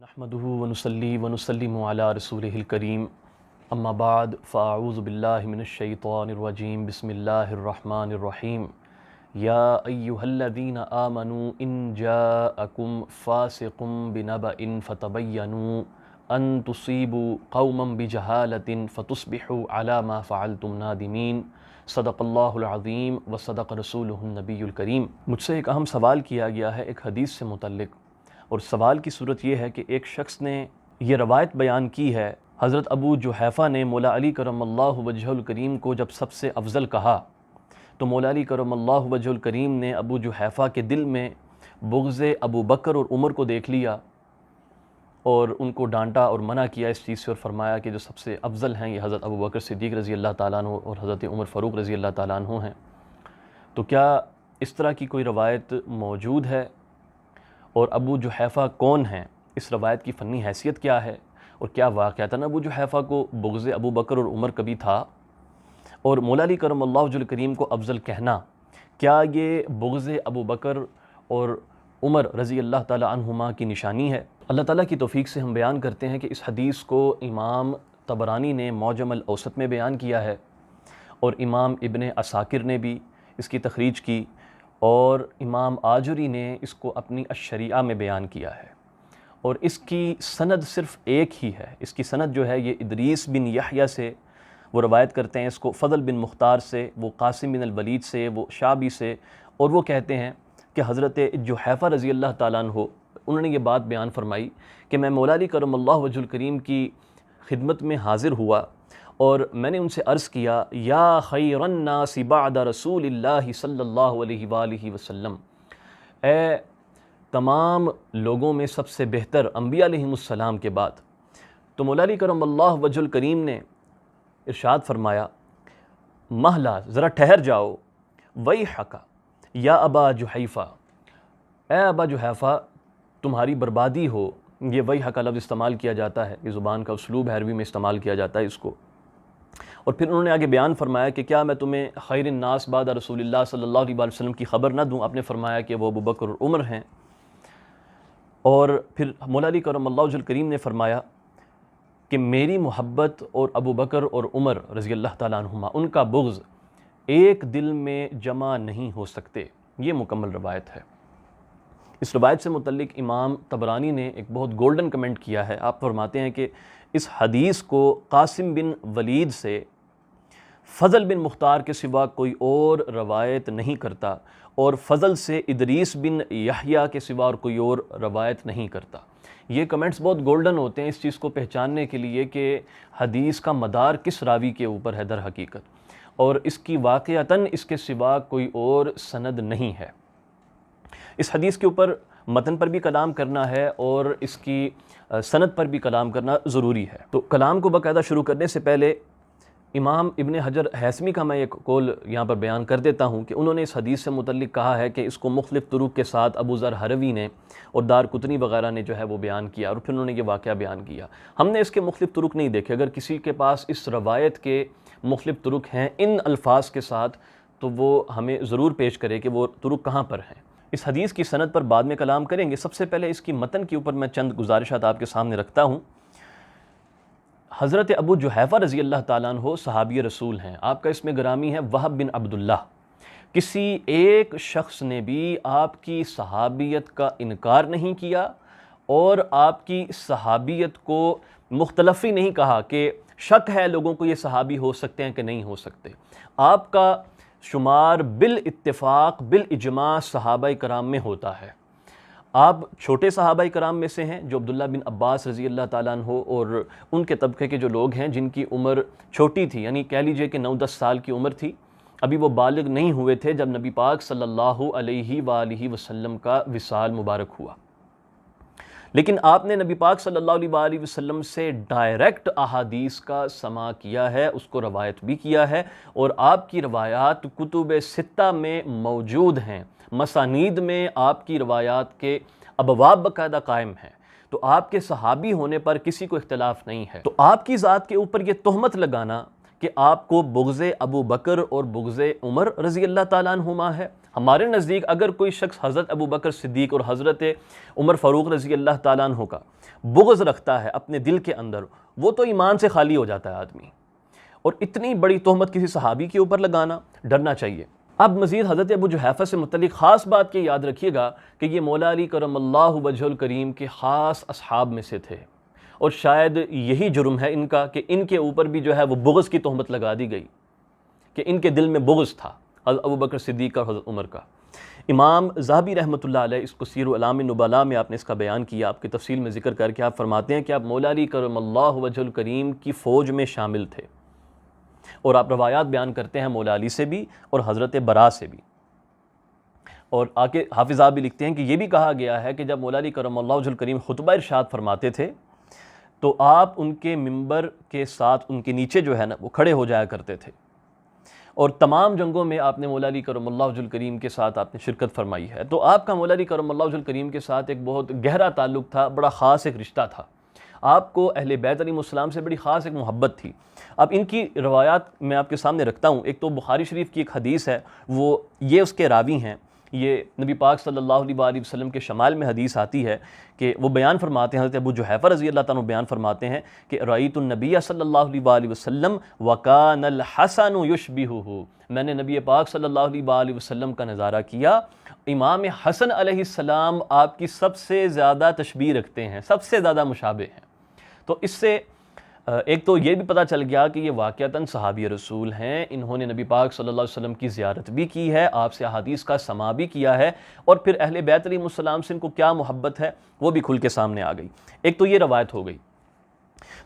نحمده ونصلي ونسلم على رسوله الكريم اما بعد فاعوذ باللہ من الشیطان الرجیم بسم اللہ الرحمن الرحیم یا ایہا الذین آمنوا ان جاءکم فاسق بنبأ فتبینوا ان تصیبوا قوما بجہالۃ فتصبحوا علی ما فعلتم نادمین صدق اللہ العظیم وصدق رسولہ النبی الکریم۔ مجھ سے ایک اہم سوال کیا گیا ہے ایک حدیث سے متعلق، اور سوال کی صورت یہ ہے کہ ایک شخص نے یہ روایت بیان کی ہے، حضرت ابو جحیفہ نے مولا علی کرم اللہ وجہہ الکریم کو جب سب سے افضل کہا تو مولا علی کرم اللہ وجہہ الکریم نے ابو جحیفہ کے دل میں بغض ابو بکر اور عمر کو دیکھ لیا اور ان کو ڈانٹا اور منع کیا اس چیز سے، اور فرمایا کہ جو سب سے افضل ہیں یہ حضرت ابو بکر صدیق رضی اللہ تعالیٰ عنہ اور حضرت عمر فاروق رضی اللہ تعالیٰ عنہ ہیں۔ تو کیا اس طرح کی کوئی روایت موجود ہے؟ اور ابو جحیفہ کون ہیں؟ اس روایت کی فنی حیثیت کیا ہے؟ اور کیا واقعتاً ابو جحیفہ کو بغض ابو بکر اور عمر کبھی تھا؟ اور مولا علی کرم اللہ وجہ الکریم کو افضل کہنا، کیا یہ بغض ابو بکر اور عمر رضی اللہ تعالیٰ عنہما کی نشانی ہے؟ اللہ تعالیٰ کی توفیق سے ہم بیان کرتے ہیں کہ اس حدیث کو امام طبرانی نے معجم الاوسط میں بیان کیا ہے، اور امام ابن عساکر نے بھی اس کی تخریج کی، اور امام آجری نے اس کو اپنی الشریعہ میں بیان کیا ہے، اور اس کی سند صرف ایک ہی ہے۔ اس کی سند جو ہے یہ ادریس بن یحییٰ سے وہ روایت کرتے ہیں، اس کو فضل بن مختار سے، وہ قاسم بن الولید سے، وہ شعبی سے، اور وہ کہتے ہیں کہ حضرت جحیفہ رضی اللہ تعالیٰ عنہ انہوں نے یہ بات بیان فرمائی کہ میں مولا علی کرم اللہ وجہ الکریم کی خدمت میں حاضر ہوا اور میں نے ان سے عرض کیا، یا خیر الناس بعد رسول اللہ صلی اللہ علیہ وآلہ وسلم، اے تمام لوگوں میں سب سے بہتر انبیاء علیہم السلام کے بعد۔ تو مولا علی کرم اللہ وجہ الکریم نے ارشاد فرمایا، مہلا، ذرا ٹھہر جاؤ، ویحک یا ابا جحیفہ، اے ابا جحیفہ تمہاری بربادی ہو۔ یہ ویحک کا لفظ استعمال کیا جاتا ہے، یہ زبان کا اسلوب ہے، عربی میں استعمال کیا جاتا ہے اس کو۔ اور پھر انہوں نے آگے بیان فرمایا کہ کیا میں تمہیں خیر الناس بعد رسول اللہ صلی اللہ علیہ وسلم کی خبر نہ دوں؟ آپ نے فرمایا کہ وہ ابو بکر اور عمر ہیں۔ اور پھر مولا علی کرم اللہ وجہ الکریم نے فرمایا کہ میری محبت اور ابو بکر اور عمر رضی اللہ تعالیٰ عنہما ان کا بغض ایک دل میں جمع نہیں ہو سکتے۔ یہ مکمل روایت ہے۔ اس روایت سے متعلق امام طبرانی نے ایک بہت گولڈن کمنٹ کیا ہے۔ آپ فرماتے ہیں کہ اس حدیث کو قاسم بن ولید سے فضل بن مختار کے سوا کوئی اور روایت نہیں کرتا، اور فضل سے ادریس بن یحییٰ کے سوا اور کوئی اور روایت نہیں کرتا۔ یہ کمنٹس بہت گولڈن ہوتے ہیں اس چیز کو پہچاننے کے لیے کہ حدیث کا مدار کس راوی کے اوپر ہے در حقیقت، اور اس کی واقعتاً اس کے سوا کوئی اور سند نہیں ہے۔ اس حدیث کے اوپر متن پر بھی کلام کرنا ہے اور اس کی سند پر بھی کلام کرنا ضروری ہے۔ تو کلام کو باقاعدہ شروع کرنے سے پہلے امام ابن حجر ہیثمی کا میں ایک قول یہاں پر بیان کر دیتا ہوں کہ انہوں نے اس حدیث سے متعلق کہا ہے کہ اس کو مختلف طرق کے ساتھ ابو ذر ہروی نے اور دارقطنی وغیرہ نے جو ہے وہ بیان کیا، اور پھر انہوں نے یہ واقعہ بیان کیا۔ ہم نے اس کے مختلف طرق نہیں دیکھے، اگر کسی کے پاس اس روایت کے مختلف طرق ہیں ان الفاظ کے ساتھ تو وہ ہمیں ضرور پیش کرے کہ وہ طرق کہاں پر ہیں۔ اس حدیث کی سند پر بعد میں کلام کریں گے، سب سے پہلے اس کی متن کے اوپر میں چند گزارشات آپ کے سامنے رکھتا ہوں۔ حضرت ابو جحیفہ رضی اللہ تعالیٰ عنہ صحابی رسول ہیں، آپ کا اسم گرامی ہے وہب بن عبداللہ۔ کسی ایک شخص نے بھی آپ کی صحابیت کا انکار نہیں کیا اور آپ کی صحابیت کو مختلف ہی نہیں کہا کہ شک ہے لوگوں کو یہ صحابی ہو سکتے ہیں کہ نہیں ہو سکتے۔ آپ کا شمار بالاتفاق بالاجماع صحابہ کرام میں ہوتا ہے۔ آپ چھوٹے صحابہ کرام میں سے ہیں جو عبداللہ بن عباس رضی اللہ تعالیٰ عنہ اور ان کے طبقے کے جو لوگ ہیں جن کی عمر چھوٹی تھی، یعنی کہہ لیجئے کہ 9-10 سال کی عمر تھی، ابھی وہ بالغ نہیں ہوئے تھے جب نبی پاک صلی اللہ علیہ وآلہ وسلم کا وصال مبارک ہوا۔ لیکن آپ نے نبی پاک صلی اللہ علیہ وآلہ وسلم سے ڈائریکٹ احادیث کا سماع کیا ہے، اس کو روایت بھی کیا ہے، اور آپ کی روایات کتب ستہ میں موجود ہیں، مسانید میں آپ کی روایات کے ابواب باقاعدہ قائم ہیں۔ تو آپ کے صحابی ہونے پر کسی کو اختلاف نہیں ہے۔ تو آپ کی ذات کے اوپر یہ تہمت لگانا کہ آپ کو بغض ابو بکر اور بغض عمر رضی اللہ تعالیٰ عنہما ہے، ہمارے نزدیک اگر کوئی شخص حضرت ابو بکر صدیق اور حضرت عمر فاروق رضی اللہ تعالیٰ عنہ کا بغض رکھتا ہے اپنے دل کے اندر، وہ تو ایمان سے خالی ہو جاتا ہے آدمی۔ اور اتنی بڑی تہمت کسی صحابی کے اوپر لگانا، ڈرنا چاہیے۔ اب مزید حضرت ابو جحیفہ سے متعلق خاص بات یہ یاد رکھیے گا کہ یہ مولا علی کرم اللہ وجہ الکریم کے خاص اصحاب میں سے تھے، اور شاید یہی جرم ہے ان کا کہ ان کے اوپر بھی جو ہے وہ بغض کی تہمت لگا دی گئی، کہ ان کے دل میں بغض تھا حضرت ابو بکر صدیق اور حضرت عمر کا۔ امام ذہبی رحمۃ اللہ علیہ اس کو سیر اعلام النبلاء میں آپ نے اس کا بیان کیا، آپ کی تفصیل میں ذکر کر کے آپ فرماتے ہیں کہ آپ مولا علی کرم اللہ وجہ الکریم کی فوج میں شامل تھے، اور آپ روایات بیان کرتے ہیں مولا علی سے بھی اور حضرت برا سے بھی۔ اور آگے حافظ آپ بھی لکھتے ہیں کہ یہ بھی کہا گیا ہے کہ جب مولا علی کرم اللہ وجہ الکریم خطبہ ارشاد فرماتے تھے تو آپ ان کے منبر کے ساتھ ان کے نیچے جو ہے نا وہ کھڑے ہو جایا کرتے تھے، اور تمام جنگوں میں آپ نے مولا علی کرم اللہ وجہ الکریم کے ساتھ آپ نے شرکت فرمائی ہے۔ تو آپ کا مولا علی کرم اللہ وجہ الکریم کے ساتھ ایک بہت گہرا تعلق تھا، بڑا خاص ایک رشتہ تھا، آپ کو اہل بیت علیہ السلام سے بڑی خاص ایک محبت تھی۔ اب ان کی روایات میں آپ کے سامنے رکھتا ہوں۔ ایک تو بخاری شریف کی ایک حدیث ہے، وہ یہ اس کے راوی ہیں، یہ نبی پاک صلی اللہ علیہ وآلہ وسلم کے شمائل میں حدیث آتی ہے کہ وہ بیان فرماتے ہیں، حضرت ابو جحیفہ رضی اللہ تعالیٰ عنہ بیان فرماتے ہیں کہ رأیت النبی صلی اللہ علیہ وآلہ وسلم وکان الحسن یشبہہ، میں نے نبی پاک صلی اللہ علیہ وآلہ وسلم کا نظارہ کیا، امام حسن علیہ السلام آپ کی سب سے زیادہ تشبیہ رکھتے ہیں، سب سے زیادہ مشابہ ہیں۔ تو اس سے ایک تو یہ بھی پتہ چل گیا کہ یہ واقعتاً صحابی رسول ہیں، انہوں نے نبی پاک صلی اللہ علیہ وسلم کی زیارت بھی کی ہے، آپ سے احادیث کا سماع بھی کیا ہے، اور پھر اہل بیت علیہ السلام سے ان کو کیا محبت ہے وہ بھی کھل کے سامنے آ گئی۔ ایک تو یہ روایت ہو گئی۔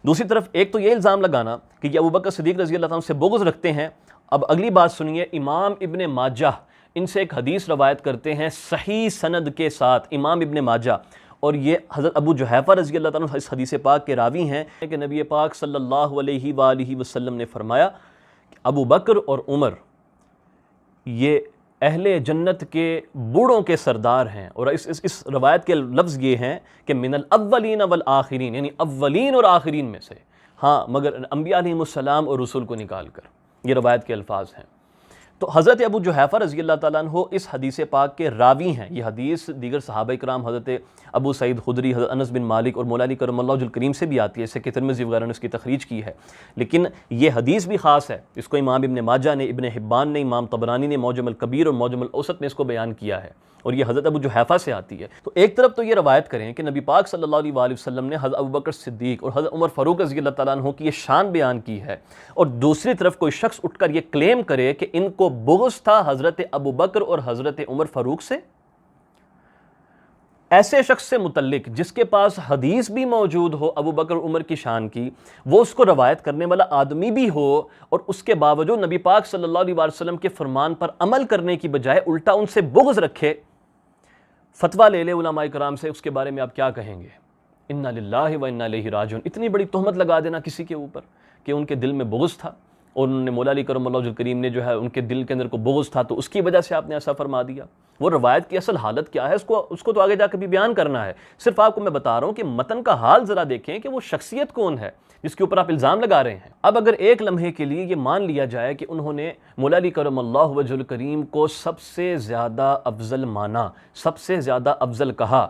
دوسری طرف ایک تو یہ الزام لگانا کہ یہ ابو بکر صدیق رضی اللہ عنہ سے بغض رکھتے ہیں۔ اب اگلی بات سنیے، امام ابن ماجہ ان سے ایک حدیث روایت کرتے ہیں صحیح سند کے ساتھ، امام ابن ماجہ، اور یہ حضرت ابو جحیفہ رضی اللہ تعالیٰ عنہ اس حدیث پاک کے راوی ہیں کہ نبی پاک صلی اللہ علیہ وآلہ وسلم نے فرمایا کہ ابو بکر اور عمر یہ اہل جنت کے بوڑھوں کے سردار ہیں، اور اس روایت کے لفظ یہ ہیں کہ من الاولین والآخرین، یعنی اولین اور آخرین میں سے، ہاں مگر انبیاء علیہ السلام اور رسول کو نکال کر، یہ روایت کے الفاظ ہیں۔ تو حضرت ابو جحیفہ رضی اللہ تعالیٰ عنہ اس حدیث پاک کے راوی ہیں۔ یہ حدیث دیگر صحابہ کرام حضرت ابو سعید خدری، حضرت انس بن مالک اور مولا علی کرم اللہ وجہ الکریم سے بھی آتی ہے، اس سے کہ ترمذی وغیرہ نے اس کی تخریج کی ہے، لیکن یہ حدیث بھی خاص ہے۔ اس کو امام ابن ماجہ نے، ابن حبان نے، امام طبرانی نے معجم الکبیر اور معجم الاوسط میں اس کو بیان کیا ہے، اور یہ حضرت ابو جحیفہ سے آتی ہے۔ تو ایک طرف تو یہ روایت کریں کہ نبی پاک صلی اللہ علیہ وآلہ وسلم نے حضرت ابو بکر صدیق اور حضرت عمر فاروق رضی اللہ تعالیٰ عنہ کی یہ شان بیان کی ہے، اور دوسری طرف کوئی شخص اٹھ کر یہ کلیم کرے کہ ان کو بغض تھا حضرت ابو بکر اور حضرت عمر فاروق سے۔ ایسے شخص سے متعلق جس کے پاس حدیث بھی موجود ہو ابو بکر عمر کی شان کی، وہ اس کو روایت کرنے والا آدمی بھی ہو، اور اس کے باوجود نبی پاک صلی اللہ علیہ وآلہ وسلم کے فرمان پر عمل کرنے کی بجائے الٹا ان سے بغض رکھے، فتویٰ لے لے علماء کرام سے، اس کے بارے میں آپ کیا کہیں گے؟ انا للہ و انا الیہ راجعون۔ اتنی بڑی تہمت لگا دینا کسی کے اوپر کہ ان کے دل میں بغض تھا، اور انہوں نے مولا علی کرم اللہ وجہ الکریم نے جو ہے ان کے دل کے اندر کو بغض تھا، تو اس کی وجہ سے آپ نے ایسا فرما دیا۔ وہ روایت کی اصل حالت کیا ہے اس کو تو آگے جا کے بھی بیان کرنا ہے، صرف آپ کو میں بتا رہا ہوں کہ متن کا حال ذرا دیکھیں کہ وہ شخصیت کون ہے جس کے اوپر آپ الزام لگا رہے ہیں۔ اب اگر ایک لمحے کے لیے یہ مان لیا جائے کہ انہوں نے مولا علی کرم اللہ وجہ الکریم کو سب سے زیادہ افضل مانا، سب سے زیادہ افضل کہا،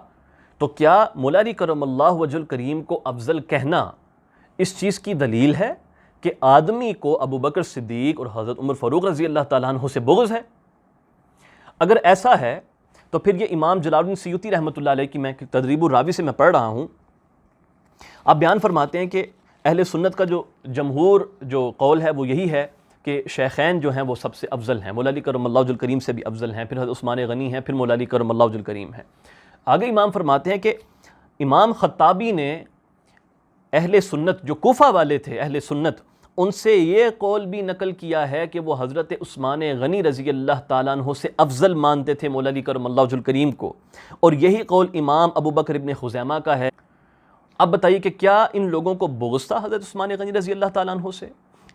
تو کیا مولا علی کرم اللہ وجہ الکریم کو افضل کہنا اس چیز کی دلیل ہے کہ آدمی کو ابو بکر صدیق اور حضرت عمر فاروق رضی اللہ تعالیٰ عنہ سے بغض ہے؟ اگر ایسا ہے تو پھر یہ امام جلال الدین سیوطی رحمۃ اللہ علیہ کی میں تدریب الراوی سے میں پڑھ رہا ہوں، آپ بیان فرماتے ہیں کہ اہل سنت کا جو جمہور جو قول ہے وہ یہی ہے کہ شیخین جو ہیں وہ سب سے افضل ہیں، مولا علی کرم اللہ وجہ الکریم سے بھی افضل ہیں، پھر حضرت عثمان غنی ہیں، پھر مولا علی کرم اللہ وجہ الکریم ہیں۔ آگے امام فرماتے ہیں کہ امام خطابی نے اہل سنت جو کوفہ والے تھے، اہل سنت، ان سے یہ قول بھی نقل کیا ہے کہ وہ حضرت عثمان غنی رضی اللہ تعالیٰ عنہ سے افضل مانتے تھے مولا علی کرم اللہ وجہ الکریم کو، اور یہی قول امام ابو بکر ابن خزیمہ کا ہے۔ اب بتائیے کہ کیا ان لوگوں کو بغض تھا حضرت عثمان غنی رضی اللہ تعالیٰ عنہ سے؟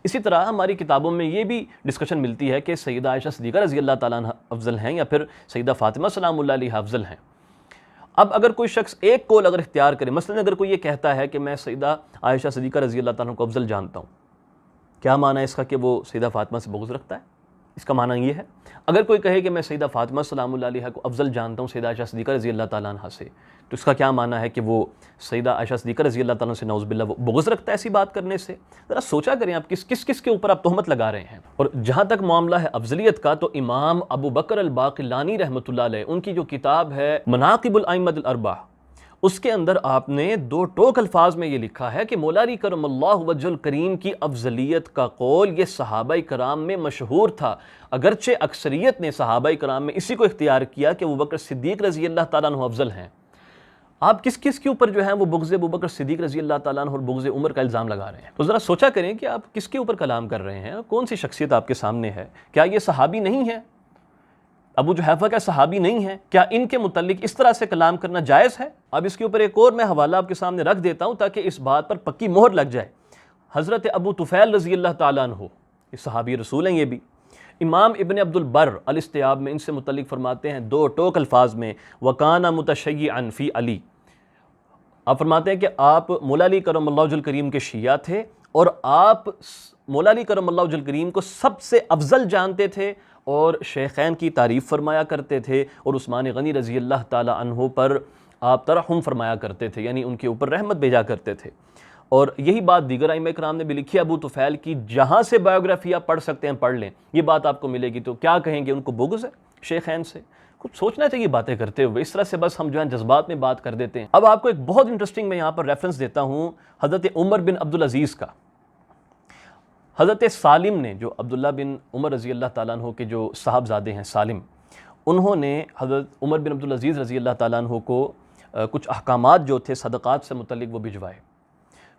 اسی طرح ہماری کتابوں میں یہ بھی ڈسکشن ملتی ہے کہ سیدہ عائشہ صدیقہ رضی اللہ تعالیٰ عنہ افضل ہیں یا پھر سیدہ فاطمہ سلام اللہ علیہ افضل ہیں۔ اب اگر کوئی شخص ایک قول اگر اختیار کرے، مثلا اگر کوئی یہ کہتا ہے کہ میں سیدہ عائشہ صدیقہ رضی اللہ تعالیٰ عنہ کو افضل جانتا ہوں، کیا معنی ہے اس کا کہ وہ سیدہ فاطمہ سے بغض رکھتا ہے؟ اس کا معنی یہ ہے اگر کوئی کہے کہ میں سیدہ فاطمہ سلام اللہ علیہا کو افضل جانتا ہوں سیدہ عائشہ صدیقہ رضی اللہ تعالیٰ عنہ سے، تو اس کا کیا معنی ہے کہ وہ سیدہ عائشہ صدیقہ رضی اللہ تعالیٰ عنہ سے نعوذ باللہ وہ بغض رکھتا ہے ایسی بات کرنے سے؟ ذرا سوچا کریں آپ کس کے اوپر آپ تہمت لگا رہے ہیں۔ اور جہاں تک معاملہ ہے افضلیت کا، تو امام ابو بکر الباقلانی رحمۃ اللہ علیہ ان کی جو کتاب ہے مناقب الائمۃ الاربعہ، اس کے اندر آپ نے 2 ٹوک الفاظ میں یہ لکھا ہے کہ مولا علی کرم اللہ وجہ الکریم کی افضلیت کا قول یہ صحابہ کرام میں مشہور تھا، اگرچہ اکثریت نے صحابہ کرام میں اسی کو اختیار کیا کہ ابوبکر صدیق رضی اللہ تعالیٰ عنہ افضل ہیں۔ آپ کس کے اوپر جو ہے وہ بغض ابوبکر صدیق رضی اللہ تعالیٰ عنہ اور بغض عمر کا الزام لگا رہے ہیں؟ تو ذرا سوچا کریں کہ آپ کس کے اوپر کلام کر رہے ہیں، کون سی شخصیت آپ کے سامنے ہے؟ کیا یہ صحابی نہیں ہے؟ ابو جحیفہ کا صحابی نہیں ہے؟ کیا ان کے متعلق اس طرح سے کلام کرنا جائز ہے؟ اب اس کے اوپر ایک اور میں حوالہ آپ کے سامنے رکھ دیتا ہوں تاکہ اس بات پر پکی مہر لگ جائے۔ حضرت ابو طفیل رضی اللہ تعالیٰ عنہ، یہ صحابی رسول ہیں، یہ بھی امام ابن عبد البر الاستیاب میں ان سے متعلق فرماتے ہیں 2 ٹوک الفاظ میں، وَكَانَ مُتَشَيِّعًا فِي علی، آپ فرماتے ہیں کہ آپ مولا علی کرم اللہ وجہ الکریم کے شیعہ تھے اور آپ مولا علی کرم اللہ وجہ الکریم کو سب سے افضل جانتے تھے اور شیخین کی تعریف فرمایا کرتے تھے، اور عثمان غنی رضی اللہ تعالی عنہ پر آپ ترحم فرمایا کرتے تھے، یعنی ان کے اوپر رحمت بھیجا کرتے تھے۔ اور یہی بات دیگر ائمہ کرام نے بھی لکھی ہے، ابو طفیل کی جہاں سے بایوگرافی آپ پڑھ سکتے ہیں پڑھ لیں، یہ بات آپ کو ملے گی۔ تو کیا کہیں گے ان کو بغض ہے شیخین سے؟ کچھ سوچنا چاہیے باتیں کرتے ہوئے، اس طرح سے بس ہم جو ہیں جذبات میں بات کر دیتے ہیں۔ اب آپ کو ایک بہت انٹرسٹنگ میں یہاں پر ریفرنس دیتا ہوں حضرت عمر بن عبدالعزیز کا۔ حضرت سالم نے، جو عبداللہ بن عمر رضی اللہ تعالیٰ عنہ کے جو صاحبزادے ہیں سالم، انہوں نے حضرت عمر بن عبدالعزیز رضی اللہ تعالیٰ عنہ کو کچھ احکامات جو تھے صدقات سے متعلق وہ بھجوائے،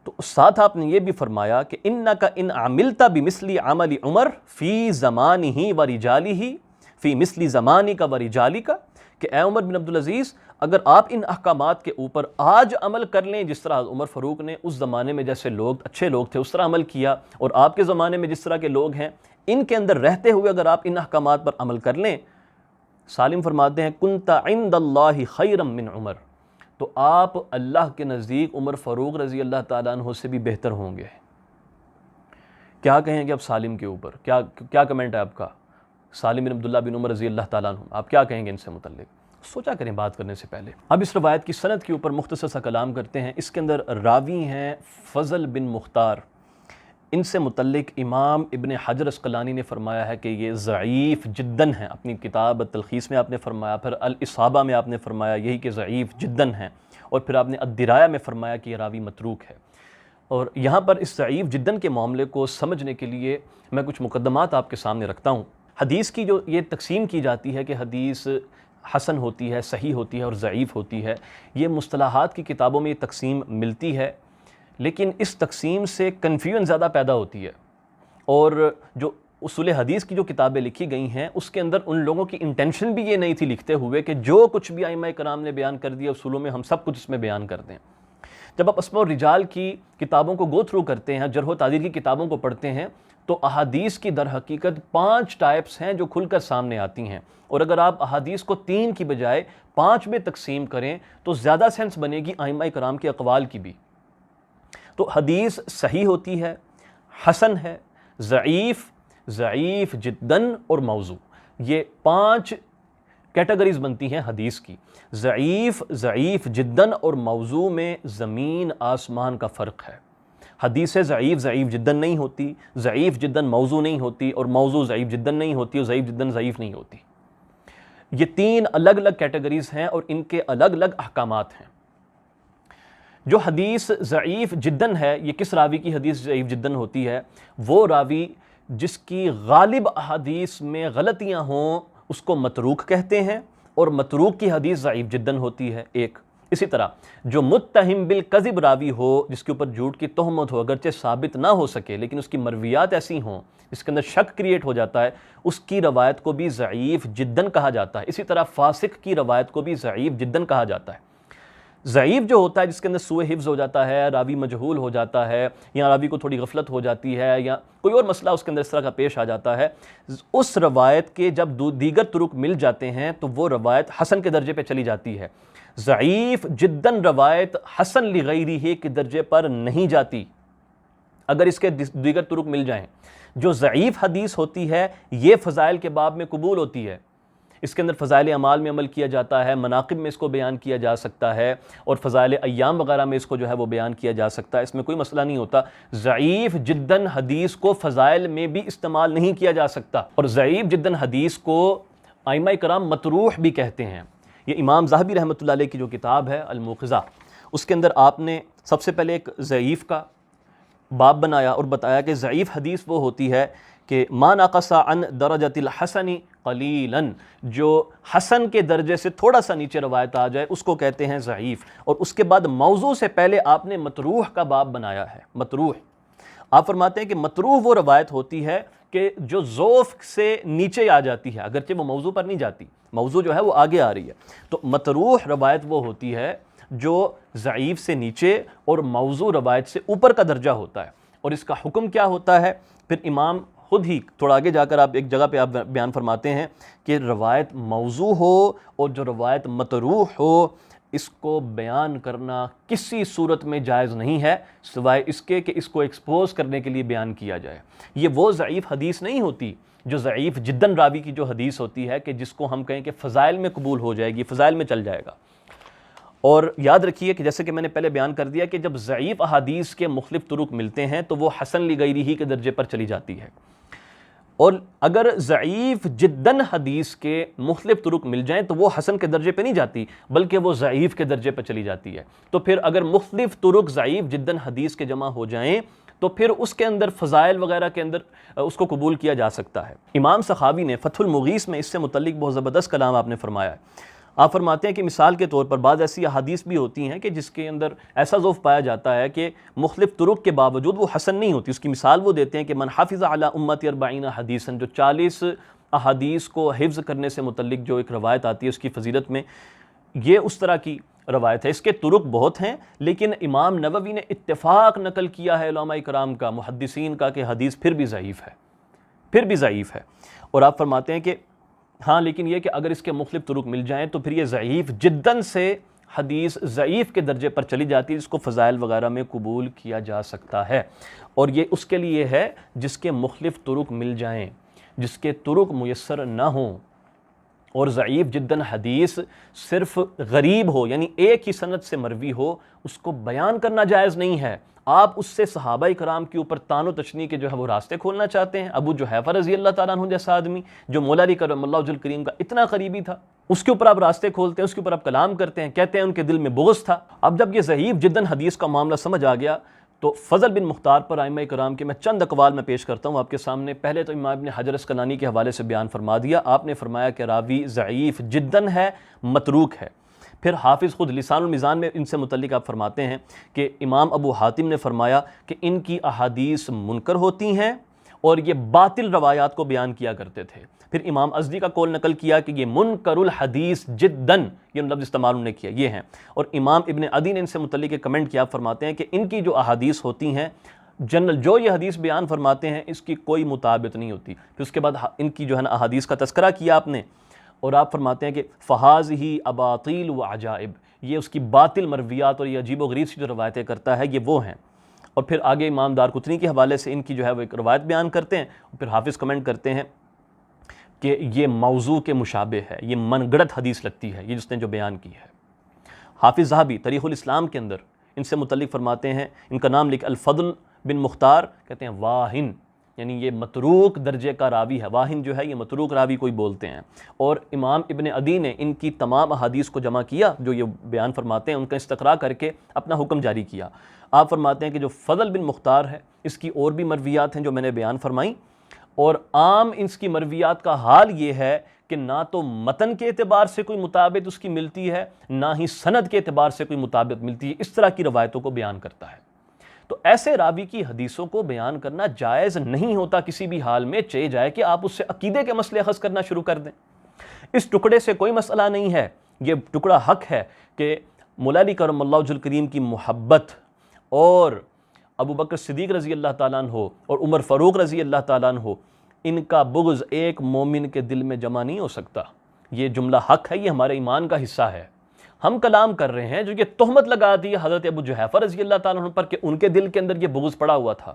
تو ساتھ آپ نے یہ بھی فرمایا کہ اِنَّكَ اِنْ عَمِلْتَ بِمِثْلِ عَمَلِ عمر فِي زَمَانِهِ وَرِجَالِهِ فی مثلی زمانی کا ورجالی کا، کہ اے عمر بن عبدالعزیز اگر آپ ان احکامات کے اوپر آج عمل کر لیں، جس طرح عمر فاروق نے اس زمانے میں جیسے لوگ اچھے لوگ تھے اس طرح عمل کیا، اور آپ کے زمانے میں جس طرح کے لوگ ہیں ان کے اندر رہتے ہوئے اگر آپ ان احکامات پر عمل کر لیں، سالم فرماتے ہیں کنت عند اللہ خیرا من عمر، تو آپ اللہ کے نزدیک عمر فاروق رضی اللہ تعالیٰ عنہ سے بھی بہتر ہوں گے۔ کیا کہیں گے اب سالم کے اوپر؟ کیا کمنٹ ہے آپ کا؟ سالم بن عبداللہ بن عمر رضی اللہ تعالیٰ عنہ، آپ کیا کہیں گے ان سے متعلق؟ سوچا کریں بات کرنے سے پہلے۔ اب اس روایت کی سند کے اوپر مختصر سا کلام کرتے ہیں۔ اس کے اندر راوی ہیں فضل بن مختار، ان سے متعلق امام ابن حجر اسقلانی نے فرمایا ہے کہ یہ ضعیف جداً ہیں، اپنی کتاب تلخیص میں آپ نے فرمایا، پھر الاصابہ میں آپ نے فرمایا یہی کہ ضعیف جداً ہیں، اور پھر آپ نے الدرایہ میں فرمایا کہ یہ راوی متروک ہے۔ اور یہاں پر اس ضعیف جداً کے معاملے کو سمجھنے کے لیے میں کچھ مقدمات آپ کے سامنے رکھتا ہوں۔ حدیث کی جو یہ تقسیم کی جاتی ہے کہ حدیث حسن ہوتی ہے، صحیح ہوتی ہے اور ضعیف ہوتی ہے، یہ مصطلحات کی کتابوں میں یہ تقسیم ملتی ہے، لیکن اس تقسیم سے کنفیوژن زیادہ پیدا ہوتی ہے، اور جو اصول حدیث کی جو کتابیں لکھی گئی ہیں اس کے اندر ان لوگوں کی انٹینشن بھی یہ نہیں تھی لکھتے ہوئے کہ جو کچھ بھی ائمہ کرام نے بیان کر دیا اصولوں میں ہم سب کچھ اس میں بیان کر دیں۔ جب آپ اسماء الرجال کی کتابوں کو گو تھرو کرتے ہیں، جرح و تعدیل کی کتابوں کو پڑھتے ہیں، تو احادیث کی در حقیقت 5 ٹائپس ہیں جو کھل کر سامنے آتی ہیں، اور اگر آپ احادیث کو 3 کی بجائے 5 میں تقسیم کریں تو زیادہ سینس بنے گی ائمہ کرام کے اقوال کی بھی۔ تو حدیث صحیح ہوتی ہے، حسن ہے، ضعیف، ضعیف جداً اور موضوع، یہ 5 کیٹیگریز بنتی ہیں حدیث کی۔ ضعیف، ضعیف جداً اور موضوع میں زمین آسمان کا فرق ہے۔ حدیث ضعیف ضعیف جداً نہیں ہوتی، ضعیف جداً موضوع نہیں ہوتی، اور موضوع ضعیف جداً نہیں ہوتی، اور ضعیف جداً ضعیف نہیں ہوتی۔ یہ 3 الگ الگ کیٹیگریز ہیں اور ان کے الگ الگ احکامات ہیں۔ جو حدیث ضعیف جداً ہے، یہ کس راوی کی حدیث ضعیف جداً ہوتی ہے؟ وہ راوی جس کی غالب احادیث میں غلطیاں ہوں اس کو متروک کہتے ہیں، اور متروک کی حدیث ضعیف جداً ہوتی ہے ایک۔ اسی طرح جو متہم بالکذب راوی ہو، جس کے اوپر جھوٹ کی تہمت ہو، اگرچہ ثابت نہ ہو سکے لیکن اس کی مرویات ایسی ہوں جس کے اندر شک کریٹ ہو جاتا ہے، اس کی روایت کو بھی ضعیف جداً کہا جاتا ہے۔ اسی طرح فاسق کی روایت کو بھی ضعیف جداً کہا جاتا ہے۔ ضعیف جو ہوتا ہے جس کے اندر سوء حفظ ہو جاتا ہے، راوی مجہول ہو جاتا ہے، یا راوی کو تھوڑی غفلت ہو جاتی ہے، یا کوئی اور مسئلہ اس کے اندر اس طرح کا پیش آ جاتا ہے، اس روایت کے جب دیگر طرق مل جاتے ہیں تو وہ روایت حسن کے درجے پہ چلی جاتی ہے۔ ضعیف جداً روایت حسن لغیرہ کے درجے پر نہیں جاتی۔ اگر اس کے دیگر طرق مل جائیں۔ جو ضعیف حدیث ہوتی ہے یہ فضائل کے باب میں قبول ہوتی ہے، اس کے اندر فضائل اعمال میں عمل کیا جاتا ہے، مناقب میں اس کو بیان کیا جا سکتا ہے، اور فضائل ایام وغیرہ میں اس کو جو ہے وہ بیان کیا جا سکتا ہے، اس میں کوئی مسئلہ نہیں ہوتا۔ ضعیف جداً حدیث کو فضائل میں بھی استعمال نہیں کیا جا سکتا، اور ضعیف جداً حدیث کو ائمہ کرام مطروح بھی کہتے ہیں۔ یہ امام ذہبی رحمۃ اللہ علیہ کی جو کتاب ہے الموقظہ، اس کے اندر آپ نے سب سے پہلے ایک ضعیف کا باب بنایا اور بتایا کہ ضعیف حدیث وہ ہوتی ہے کہ ما نقص عن درجۃ الحسن قلیلا، جو حسن کے درجے سے تھوڑا سا نیچے روایت آ جائے اس کو کہتے ہیں ضعیف۔ اور اس کے بعد موضوع سے پہلے آپ نے مطروح کا باب بنایا ہے۔ مطروح، آپ فرماتے ہیں کہ مطروح وہ روایت ہوتی ہے کہ جو ذوف سے نیچے آ جاتی ہے، اگرچہ وہ موضوع پر نہیں جاتی، موضوع جو ہے وہ آگے آ رہی ہے۔ تو مطروح روایت وہ ہوتی ہے جو ضعیف سے نیچے اور موضوع روایت سے اوپر کا درجہ ہوتا ہے۔ اور اس کا حکم کیا ہوتا ہے؟ پھر امام خود ہی تھوڑا آگے جا کر آپ ایک جگہ پہ آپ بیان فرماتے ہیں کہ روایت موضوع ہو اور جو روایت مطروح ہو، اس کو بیان کرنا کسی صورت میں جائز نہیں ہے سوائے اس کے کہ اس کو ایکسپوز کرنے کے لیے بیان کیا جائے۔ یہ وہ ضعیف حدیث نہیں ہوتی جو ضعیف جداً راوی کی جو حدیث ہوتی ہے کہ جس کو ہم کہیں کہ فضائل میں قبول ہو جائے گی، فضائل میں چل جائے گا۔ اور یاد رکھیے کہ جیسے کہ میں نے پہلے بیان کر دیا کہ جب ضعیف احادیث کے مختلف طرق ملتے ہیں تو وہ حسن لغیرہ ہی کے درجے پر چلی جاتی ہے، اور اگر ضعیف جداً حدیث کے مختلف طرق مل جائیں تو وہ حسن کے درجے پہ نہیں جاتی بلکہ وہ ضعیف کے درجے پہ چلی جاتی ہے۔ تو پھر اگر مختلف طرق ضعیف جداً حدیث کے جمع ہو جائیں تو پھر اس کے اندر فضائل وغیرہ کے اندر اس کو قبول کیا جا سکتا ہے۔ امام سخاوی نے فتح المغیث میں اس سے متعلق بہت زبردست کلام آپ نے فرمایا ہے۔ آپ فرماتے ہیں کہ مثال کے طور پر بعض ایسی احادیث بھی ہوتی ہیں کہ جس کے اندر ایسا ذوف پایا جاتا ہے کہ مختلف طرق کے باوجود وہ حسن نہیں ہوتی۔ اس کی مثال وہ دیتے ہیں کہ من حفظ علی امتی 40 حدیثا، جو 40 احادیث کو حفظ کرنے سے متعلق جو ایک روایت آتی ہے اس کی فضیلت میں، یہ اس طرح کی روایت ہے۔ اس کے طرق بہت ہیں لیکن امام نووی نے اتفاق نقل کیا ہے علماء کرام کا، محدثین کا، کہ حدیث پھر بھی ضعیف ہے، پھر بھی ضعیف ہے۔ اور آپ فرماتے ہیں کہ ہاں لیکن یہ کہ اگر اس کے مختلف طرق مل جائیں تو پھر یہ ضعیف جداً سے حدیث ضعیف کے درجے پر چلی جاتی ہے، جس کو فضائل وغیرہ میں قبول کیا جا سکتا ہے۔ اور یہ اس کے لیے ہے جس کے مختلف طرق مل جائیں، جس کے طرق میسر نہ ہوں، اور ضعیف جداً حدیث صرف غریب ہو یعنی ایک ہی سند سے مروی ہو، اس کو بیان کرنا جائز نہیں ہے۔ آپ اس سے صحابہ کرام کے اوپر طعن و تشنیع کے جو ہے وہ راستے کھولنا چاہتے ہیں۔ ابو جحیفہ رضی اللہ تعالیٰ عنہ جیسا آدمی جو مولا علی کرم اللہ وجہ الکریم کا اتنا قریبی تھا، اس کے اوپر آپ راستے کھولتے ہیں، اس کے اوپر آپ کلام کرتے ہیں، کہتے ہیں ان کے دل میں بغض تھا۔ اب جب یہ ضعیف جداً حدیث کا معاملہ سمجھ آ گیا تو فضل بن مختار پر ائمہ کرام کے میں چند اقوال میں پیش کرتا ہوں آپ کے سامنے۔ پہلے تو امام ابن حجر اسقلانی کے حوالے سے بیان فرما دیا، آپ نے فرمایا کہ راوی ضعیف جداً ہے، متروک ہے۔ پھر حافظ خود لسان المیزان میں ان سے متعلق آپ فرماتے ہیں کہ امام ابو حاتم نے فرمایا کہ ان کی احادیث منکر ہوتی ہیں اور یہ باطل روایات کو بیان کیا کرتے تھے۔ پھر امام ازدی کا قول نقل کیا کہ یہ منکر الحدیث جداً، یہ لفظ استعمال انہوں نے کیا، یہ ہیں۔ اور امام ابن عدی نے ان سے متعلق ایک کمنٹ کیا، آپ فرماتے ہیں کہ ان کی جو احادیث ہوتی ہیں جنرل جو یہ حدیث بیان فرماتے ہیں اس کی کوئی مطابقت نہیں ہوتی۔ پھر اس کے بعد ان کی جو ہے نا احادیث کا تذکرہ کیا آپ نے، اور آپ فرماتے ہیں کہ فہٰذہ اباطیل و عجائب، یہ اس کی باطل مرویات اور یہ عجیب و غریب سی جو روایتیں کرتا ہے یہ وہ ہیں۔ اور پھر آگے امام دارقطنی کے حوالے سے ان کی جو ہے وہ ایک روایت بیان کرتے ہیں، اور پھر حافظ کمنٹ کرتے ہیں کہ یہ موضوع کے مشابہ ہے، یہ من گڑت حدیث لگتی ہے یہ جس نے جو بیان کی ہے۔ حافظ ذہبی تاریخ الاسلام کے اندر ان سے متعلق فرماتے ہیں، ان کا نام لکھ الفضل بن مختار، کہتے ہیں واہن، یعنی یہ متروک درجے کا راوی ہے۔ واہن جو ہے یہ متروک راوی کوئی بولتے ہیں۔ اور امام ابن عدی نے ان کی تمام احادیث کو جمع کیا جو یہ بیان فرماتے ہیں، ان کا استقراء کر کے اپنا حکم جاری کیا۔ آپ فرماتے ہیں کہ جو فضل بن مختار ہے اس کی اور بھی مرویات ہیں جو میں نے بیان فرمائیں، اور عام اس کی مرویات کا حال یہ ہے کہ نہ تو متن کے اعتبار سے کوئی مطابقت اس کی ملتی ہے، نہ ہی سند کے اعتبار سے کوئی مطابقت ملتی ہے، اس طرح کی روایتوں کو بیان کرتا ہے۔ تو ایسے راوی کی حدیثوں کو بیان کرنا جائز نہیں ہوتا کسی بھی حال میں، چاہے جائے کہ آپ اس سے عقیدے کے مسئلے اخذ کرنا شروع کر دیں۔ اس ٹکڑے سے کوئی مسئلہ نہیں ہے، یہ ٹکڑا حق ہے کہ مولا علی کرم اللہ وجہ الکریم کی محبت اور ابو بکر صدیق رضی اللہ تعالیٰ عنہ اور عمر فاروق رضی اللہ تعالیٰ عنہ، ان کا بغض ایک مومن کے دل میں جمع نہیں ہو سکتا۔ یہ جملہ حق ہے، یہ ہمارے ایمان کا حصہ ہے۔ ہم کلام کر رہے ہیں جو یہ تہمت لگا دی حضرت ابو جحیفہ رضی اللہ تعالیٰ عنہ پر کہ ان کے دل کے اندر یہ بغض پڑا ہوا تھا،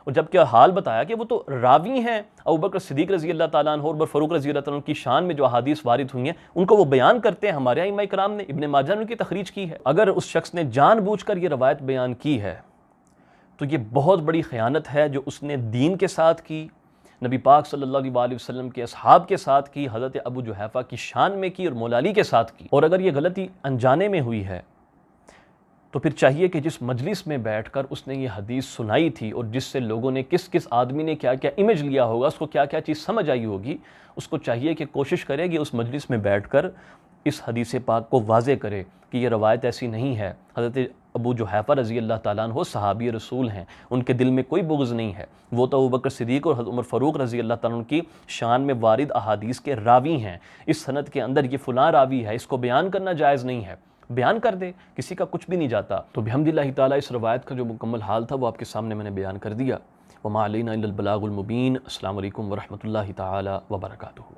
اور جب کہ حال بتایا کہ وہ تو راوی ہیں ابوبکر صدیق رضی اللہ تعالیٰ عنہ اور عمر فاروق رضی اللہ تعالیٰ عنہ کی شان میں جو احادیث وارد ہوئی ہیں ان کو وہ بیان کرتے ہیں. ہمارے ائمہ کرام نے، ابن ماجہ نے ان کی تخریج کی ہے. اگر اس شخص نے جان بوجھ کر یہ روایت بیان کی ہے تو یہ بہت بڑی خیانت ہے جو اس نے دین کے ساتھ کی، نبی پاک صلی اللہ علیہ وسلم کے اصحاب کے ساتھ کی، حضرت ابو جحیفہ کی شان میں کی اور مولا علی کے ساتھ کی. اور اگر یہ غلطی انجانے میں ہوئی ہے تو پھر چاہیے کہ جس مجلس میں بیٹھ کر اس نے یہ حدیث سنائی تھی اور جس سے لوگوں نے کس کس آدمی نے کیا کیا امیج لیا ہوگا، اس کو کیا کیا چیز سمجھ آئی ہوگی، اس کو چاہیے کہ کوشش کرے کہ اس مجلس میں بیٹھ کر اس حدیث پاک کو واضح کرے کہ یہ روایت ایسی نہیں ہے. حضرت ابو جحیفہ رضی اللہ تعالیٰ عنہ صحابی رسول ہیں، ان کے دل میں کوئی بغض نہیں ہے، وہ تو ابوبکر صدیق اور حضرت عمر فاروق رضی اللہ تعالیٰ عنہ کی شان میں وارد احادیث کے راوی ہیں. اس سند کے اندر یہ فلاں راوی ہے، اس کو بیان کرنا جائز نہیں ہے، بیان کر دے، کسی کا کچھ بھی نہیں جاتا. تو بحمد اللہ تعالیٰ اس روایت کا جو مکمل حال تھا وہ آپ کے سامنے میں نے بیان کر دیا. وما علینا الا البلاغ المبین. السلام علیکم ورحمۃ اللہ تعالیٰ وبرکاتہ.